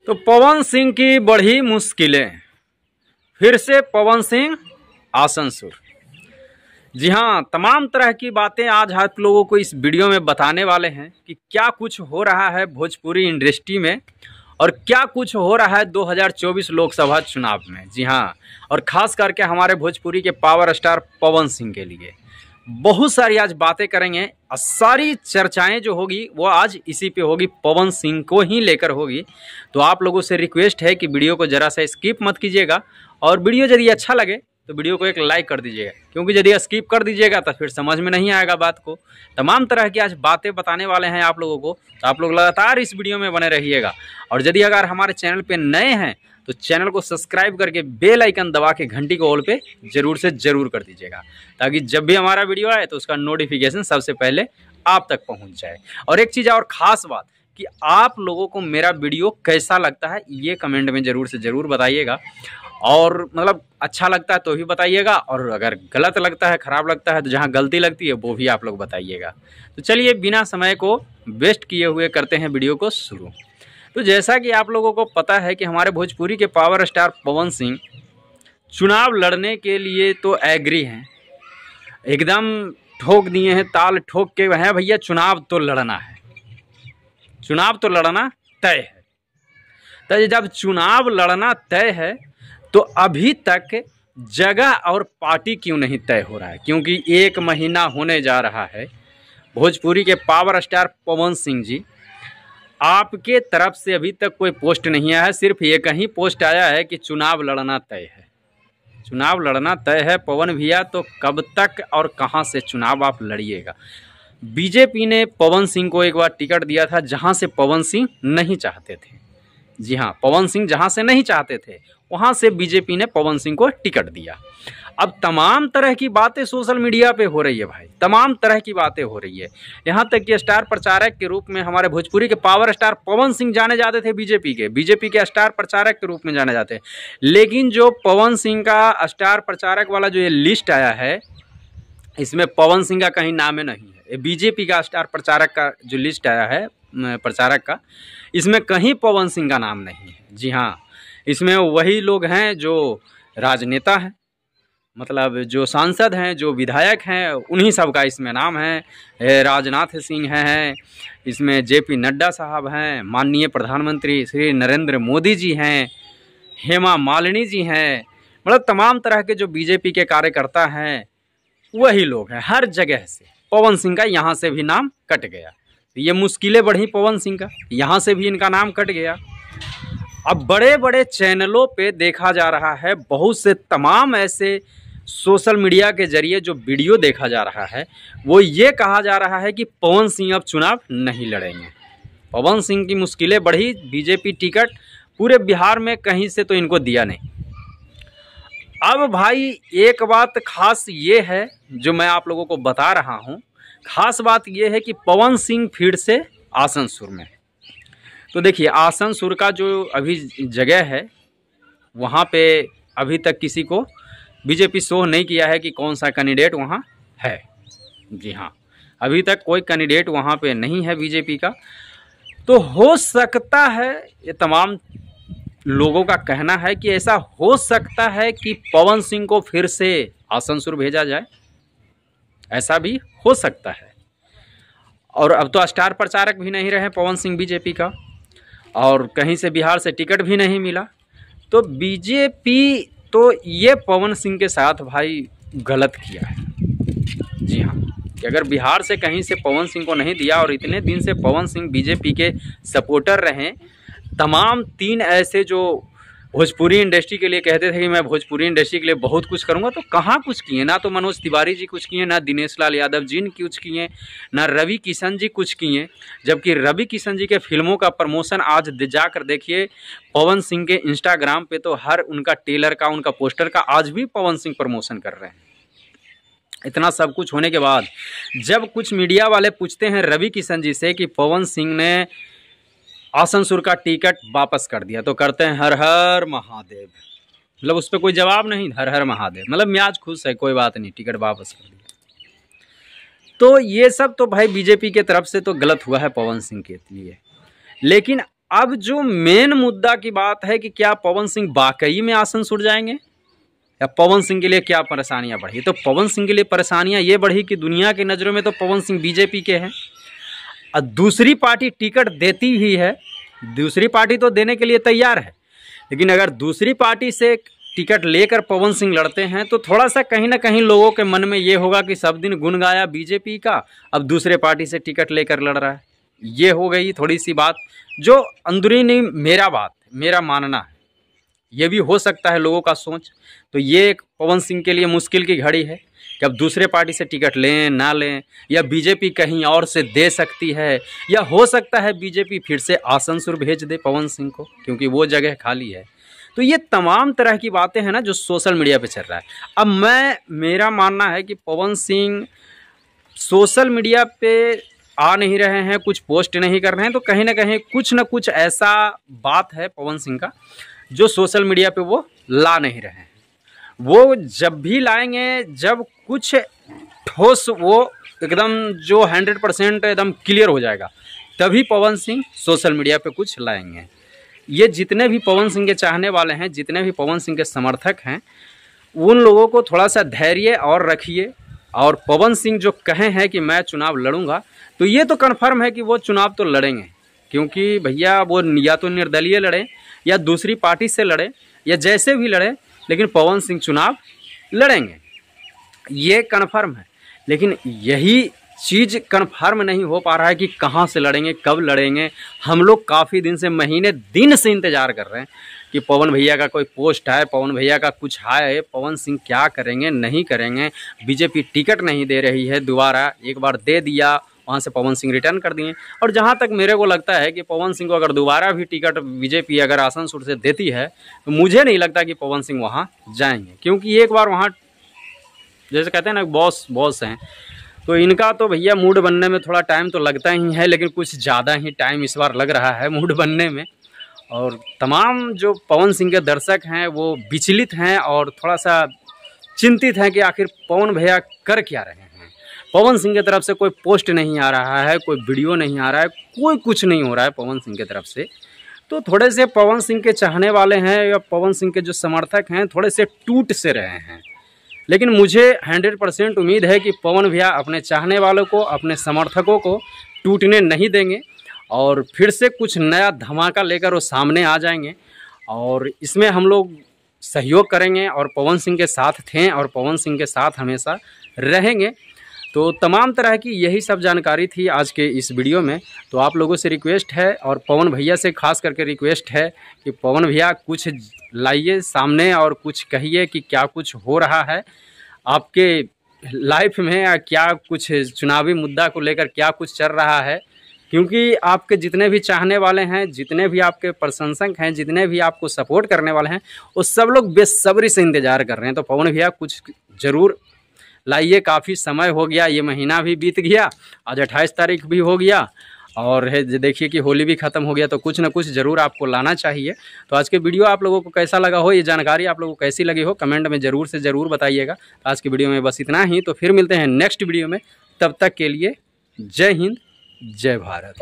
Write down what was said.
तो पवन सिंह की बढ़ी मुश्किलें, फिर से पवन सिंह आसनसोल। जी हाँ, तमाम तरह की बातें आज आप लोगों को इस वीडियो में बताने वाले हैं कि क्या कुछ हो रहा है भोजपुरी इंडस्ट्री में और क्या कुछ हो रहा है 2024 लोकसभा चुनाव में। जी हाँ, और ख़ास करके हमारे भोजपुरी के पावर स्टार पवन सिंह के लिए बहुत सारी आज बातें करेंगे और सारी चर्चाएं जो होगी वो आज इसी पे होगी, पवन सिंह को ही लेकर होगी। तो आप लोगों से रिक्वेस्ट है कि वीडियो को ज़रा सा स्किप मत कीजिएगा और वीडियो यदि अच्छा लगे तो वीडियो को एक लाइक कर दीजिएगा, क्योंकि यदि स्किप कर दीजिएगा तो फिर समझ में नहीं आएगा बात को। तमाम तरह की आज बातें बताने वाले हैं आप लोगों को, तो आप लोग लगातार इस वीडियो में बने रहिएगा। और यदि अगर हमारे चैनल पे नए हैं तो चैनल को सब्सक्राइब करके बेल आइकन दबा के घंटी को ऑल पे जरूर से जरूर कर दीजिएगा, ताकि जब भी हमारा वीडियो आए तो उसका नोटिफिकेशन सबसे पहले आप तक पहुंच जाए। और एक चीज़ और ख़ास बात कि आप लोगों को मेरा वीडियो कैसा लगता है ये कमेंट में ज़रूर से ज़रूर बताइएगा। और मतलब अच्छा लगता है तो भी बताइएगा, और अगर गलत लगता है, ख़राब लगता है, तो जहाँ गलती लगती है वो भी आप लोग बताइएगा। तो चलिए बिना समय को वेस्ट किए हुए करते हैं वीडियो को शुरू। तो जैसा कि आप लोगों को पता है कि हमारे भोजपुरी के पावर स्टार पवन सिंह चुनाव लड़ने के लिए तो एग्री हैं, एकदम ठोक दिए हैं, ताल ठोक के हैं भैया चुनाव तो लड़ना है, चुनाव तो लड़ना तय है। तो जब चुनाव लड़ना तय है तो अभी तक जगह और पार्टी क्यों नहीं तय हो रहा है? क्योंकि 1 महीना होने जा रहा है, भोजपुरी के पावर स्टार पवन सिंह जी आपके तरफ से अभी तक कोई पोस्ट नहीं आया है। सिर्फ एक ही पोस्ट आया है कि चुनाव लड़ना तय है। चुनाव लड़ना तय है पवन भैया, तो कब तक और कहां से चुनाव आप लड़िएगा? बीजेपी ने पवन सिंह को एक बार टिकट दिया था जहां से पवन सिंह नहीं चाहते थे। जी हाँ, पवन सिंह जहां से नहीं चाहते थे वहां से बीजेपी ने पवन सिंह को टिकट दिया। अब तमाम तरह की बातें सोशल मीडिया पे हो रही है भाई, तमाम तरह की बातें हो रही है। यहाँ तक कि स्टार प्रचारक के रूप में हमारे भोजपुरी के पावर स्टार पवन सिंह जाने जाते थे, बीजेपी के स्टार प्रचारक के रूप में जाने जाते हैं। लेकिन जो पवन सिंह का स्टार प्रचारक वाला जो ये लिस्ट आया है, इसमें पवन सिंह का कहीं नाम नहीं है। ये बीजेपी का स्टार प्रचारक का जो लिस्ट आया है प्रचारक का, इसमें कहीं पवन सिंह का नाम नहीं है। जी हाँ, इसमें वही लोग हैं जो राजनेता हैं, मतलब जो सांसद हैं, जो विधायक हैं, उन्हीं सब का इसमें नाम है। राजनाथ सिंह हैं, इसमें जेपी नड्डा साहब हैं, माननीय प्रधानमंत्री श्री नरेंद्र मोदी जी हैं, हेमा मालिनी जी हैं, मतलब तमाम तरह के जो बीजेपी के कार्यकर्ता हैं वही लोग हैं। हर जगह से पवन सिंह का यहाँ से भी नाम कट गया। ये मुश्किलें बढ़ी पवन सिंह का, यहाँ से भी इनका नाम कट गया। अब बड़े बड़े चैनलों पे देखा जा रहा है, बहुत से तमाम ऐसे सोशल मीडिया के जरिए जो वीडियो देखा जा रहा है वो ये कहा जा रहा है कि पवन सिंह अब चुनाव नहीं लड़ेंगे। पवन सिंह की मुश्किलें बढ़ी, बीजेपी टिकट पूरे बिहार में कहीं से तो इनको दिया नहीं। अब भाई एक बात खास ये है जो मैं आप लोगों को बता रहा हूँ, खास बात ये है कि पवन सिंह फिर से आसनसोल में। तो देखिए आसनसोल का जो अभी जगह है वहाँ पे अभी तक किसी को बीजेपी शो नहीं किया है कि कौन सा कैंडिडेट वहाँ है। जी हाँ, अभी तक कोई कैंडिडेट वहाँ पे नहीं है बीजेपी का। तो हो सकता है, ये तमाम लोगों का कहना है कि ऐसा हो सकता है कि पवन सिंह को फिर से आसनसोल भेजा जाए, ऐसा भी हो सकता है। और अब तो स्टार प्रचारक भी नहीं रहे पवन सिंह बीजेपी का, और कहीं से बिहार से टिकट भी नहीं मिला। तो बीजेपी तो ये पवन सिंह के साथ भाई गलत किया है। जी हाँ, कि अगर बिहार से कहीं से पवन सिंह को नहीं दिया, और इतने दिन से पवन सिंह बीजेपी के सपोर्टर रहे, तमाम 3 ऐसे जो भोजपुरी इंडस्ट्री के लिए कहते थे कि मैं भोजपुरी इंडस्ट्री के लिए बहुत कुछ करूंगा, तो कहाँ कुछ किए? ना तो मनोज तिवारी जी कुछ किए, ना दिनेश लाल यादव जी कुछ किए, ना रवि किशन जी कुछ किए। जबकि रवि किशन जी के फिल्मों का प्रमोशन आज जाकर देखिए पवन सिंह के इंस्टाग्राम पे, तो हर उनका टेलर का, उनका पोस्टर का आज भी पवन सिंह प्रमोशन कर रहे हैं। इतना सब कुछ होने के बाद जब कुछ मीडिया वाले पूछते हैं रवि किशन जी से कि पवन सिंह ने आसनसोल का टिकट वापस कर दिया, तो करते हैं हर हर महादेव। मतलब उस पर कोई जवाब नहीं, हर हर महादेव, मतलब मियाज खुश है, कोई बात नहीं, टिकट वापस कर दिया। तो ये सब तो भाई बीजेपी के तरफ से तो गलत हुआ है पवन सिंह के लिए। लेकिन अब जो मेन मुद्दा की बात है कि क्या पवन सिंह वाकई में आसन छूट जाएंगे या पवन सिंह के लिए क्या परेशानियां बढ़ी। तो पवन सिंह के लिए परेशानियां ये बढ़ी कि दुनिया की नज़रों में तो पवन सिंह बीजेपी के हैं और दूसरी पार्टी टिकट देती ही है, दूसरी पार्टी तो देने के लिए तैयार है, लेकिन अगर दूसरी पार्टी से टिकट लेकर पवन सिंह लड़ते हैं तो थोड़ा सा कहीं ना कहीं लोगों के मन में ये होगा कि सब दिन गुण गाया बीजेपी का, अब दूसरे पार्टी से टिकट लेकर लड़ रहा है। ये हो गई थोड़ी सी बात जो अंदरूनी मेरा मानना है। ये भी हो सकता है लोगों का सोच। तो ये एक पवन सिंह के लिए मुश्किल की घड़ी है कि अब दूसरे पार्टी से टिकट लें ना लें, या बीजेपी कहीं और से दे सकती है, या हो सकता है बीजेपी फिर से आसनसोल भेज दे पवन सिंह को क्योंकि वो जगह खाली है। तो ये तमाम तरह की बातें हैं ना जो सोशल मीडिया पे चल रहा है। अब मेरा मानना है कि पवन सिंह सोशल मीडिया पे आ नहीं रहे हैं, कुछ पोस्ट नहीं कर रहे हैं, तो कहीं ना कुछ ऐसा बात है पवन सिंह का जो सोशल मीडिया पे वो ला नहीं रहे हैं। वो जब भी लाएंगे, जब कुछ ठोस वो एकदम जो 100% एकदम क्लियर हो जाएगा, तभी पवन सिंह सोशल मीडिया पे कुछ लाएंगे। ये जितने भी पवन सिंह के चाहने वाले हैं, जितने भी पवन सिंह के समर्थक हैं, उन लोगों को थोड़ा सा धैर्य और रखिए। और पवन सिंह जो कहे हैं कि मैं चुनाव लड़ूंगा, तो ये तो कन्फर्म है कि वो चुनाव तो लड़ेंगे, क्योंकि भैया वो या तो निर्दलीय लड़े या दूसरी पार्टी से लड़े या जैसे भी लड़े, लेकिन पवन सिंह चुनाव लड़ेंगे, ये कन्फर्म है। लेकिन यही चीज़ कन्फर्म नहीं हो पा रहा है कि कहाँ से लड़ेंगे, कब लड़ेंगे। हम लोग काफ़ी दिन से, महीने दिन से इंतज़ार कर रहे हैं कि पवन भैया का कोई पोस्ट है, पवन भैया का कुछ है, पवन सिंह क्या करेंगे नहीं करेंगे। बीजेपी टिकट नहीं दे रही है, दोबारा एक बार दे दिया, वहाँ से पवन सिंह रिटर्न कर दिए। और जहाँ तक मेरे को लगता है कि पवन सिंह को अगर दोबारा भी टिकट बीजेपी अगर आसनसोल से देती है, तो मुझे नहीं लगता कि पवन सिंह वहाँ जाएंगे, क्योंकि एक बार वहाँ जैसे कहते हैं ना बॉस हैं, तो इनका तो भैया मूड बनने में थोड़ा टाइम तो लगता ही है, लेकिन कुछ ज़्यादा ही टाइम इस बार लग रहा है मूड बनने में। और तमाम जो पवन सिंह के दर्शक हैं वो विचलित हैं और थोड़ा सा चिंतित हैं कि आखिर पवन भैया कर क्या रहे हैं। पवन सिंह की तरफ से कोई पोस्ट नहीं आ रहा है, कोई वीडियो नहीं आ रहा है, कोई कुछ नहीं हो रहा है पवन सिंह की तरफ से। तो थोड़े से पवन सिंह के चाहने वाले हैं या पवन सिंह के जो समर्थक हैं थोड़े से टूट से रहे हैं। लेकिन मुझे 100% उम्मीद है कि पवन भैया अपने चाहने वालों को, अपने समर्थकों को टूटने नहीं देंगे और फिर से कुछ नया धमाका लेकर वो सामने आ जाएंगे। और इसमें हम लोग सहयोग करेंगे और पवन सिंह के साथ थे और पवन सिंह के साथ हमेशा रहेंगे। तो तमाम तरह की यही सब जानकारी थी आज के इस वीडियो में। तो आप लोगों से रिक्वेस्ट है और पवन भैया से खास करके रिक्वेस्ट है कि पवन भैया कुछ लाइए सामने और कुछ कहिए कि क्या कुछ हो रहा है आपके लाइफ में, या क्या कुछ चुनावी मुद्दा को लेकर क्या कुछ चल रहा है। क्योंकि आपके जितने भी चाहने वाले हैं, जितने भी आपके प्रशंसक हैं, जितने भी आपको सपोर्ट करने वाले हैं, वो सब लोग बेसब्री से इंतज़ार कर रहे हैं। तो पवन भैया कुछ ज़रूर लाइए, काफ़ी समय हो गया, ये महीना भी बीत गया, आज 28 तारीख भी हो गया और है देखिए कि होली भी ख़त्म हो गया, तो कुछ ना कुछ ज़रूर आपको लाना चाहिए। तो आज के वीडियो आप लोगों को कैसा लगा हो, ये जानकारी आप लोगों को कैसी लगी हो, कमेंट में ज़रूर से ज़रूर बताइएगा। तो आज की वीडियो में बस इतना ही, तो फिर मिलते हैं नेक्स्ट वीडियो में। तब तक के लिए जय हिंद, जय भारत।